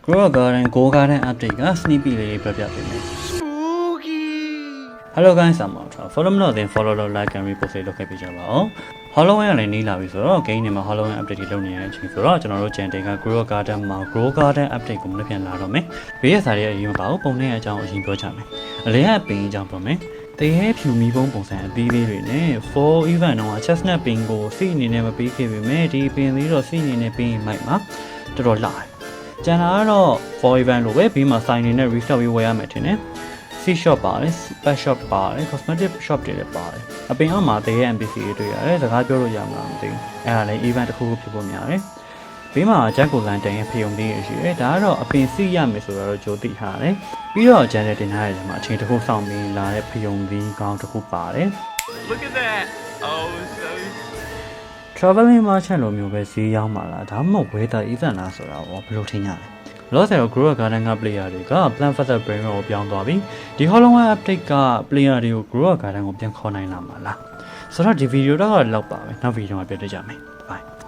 Grow Garden Go Garden update က sneaky လေးပြပြပေးမယ် Hello guys ဆာမောထား follow မလို့တင် follow လုပ် like and repost လုပ်ခဲ့ပေးကြပါဦး Halloween ကလည်းနီးလာပြီဆိုတော့ game တွေမှာ Halloween update တွေလုပ်နေတဲ့အချိန်ဆိုတော့ကျွန်တော်တို့ channel က Grow Garden မှာ Grow Garden update ကိုမနေ့ပြန်လာတော့မယ်ဘေးရစာတွေအရင်မပါဘူးပုံနဲ့အကြောင်းအရင်ပြောချမယ်အလဲကပင်အကြောင်းပြောမယ်တရေဖြူမီးပုံပုံစံအသီးလေးတွေနဲ့ 4 event တော့ chestnut ပင်ကိုစီအနေနဲ့မပေးခဲ့ပေမဲ့ဒီပင်လေးတော့စီအနေနဲ့ပေးမိုက်မှာတော်တော်လာတယ်ကျန်တာကတော့ 4 event လို့ပဲပြီးမှ sign နေနဲ့ restock ရေးဝယ်ရမယ်ထင်တယ်C shop ပါတယ် pet shop ပါတယ် cosmetic shop တွေလည်းပါတယ်အပင်အောက်မှာတရေ NPC တွေတွေ့ရတယ်စကားပြောလို့ရမှာမသိဘူးအဲ့ဒါလည်း event တစ်ခုခုဖြစ်ဖို့များတယ်ဘေးမှာဂျက်ကိုလန်တန်ရဲ့ဖယုံလေးရှိတယ်ဒါကတော့အပင်စီရမယ်ဆိုတော့ကြိုသိထားတယ်ပြီးတော့ဂျန်တဲ့တင်ထားတဲ့မှာအချိန်တစ်ခုစောင့်ပြီးလာတဲ့ဖယုံလေးကောင်းတစ်ခုပါတယ် Look at that. Oh, so traveling merchant လိုမျိုးပဲဈေးရောက်မှာလားဒါမှမဟုတ် weather event လားဆိုတာဘယ်လိုထင်ရလဲလောဆယ်တော့ Grow Garden က player တွေက Plant Feather Brain ကိုပြောင်းသွားပြီဒီ Halloween update က player တွေကို Grow Garden ကိုပြန်ခေါ်နိုင်လာမှာလားဆိုတော့ဒီ video တော့လောက်ပါပဲနောက် video မှာပြန်တွေ့ကြမယ် bye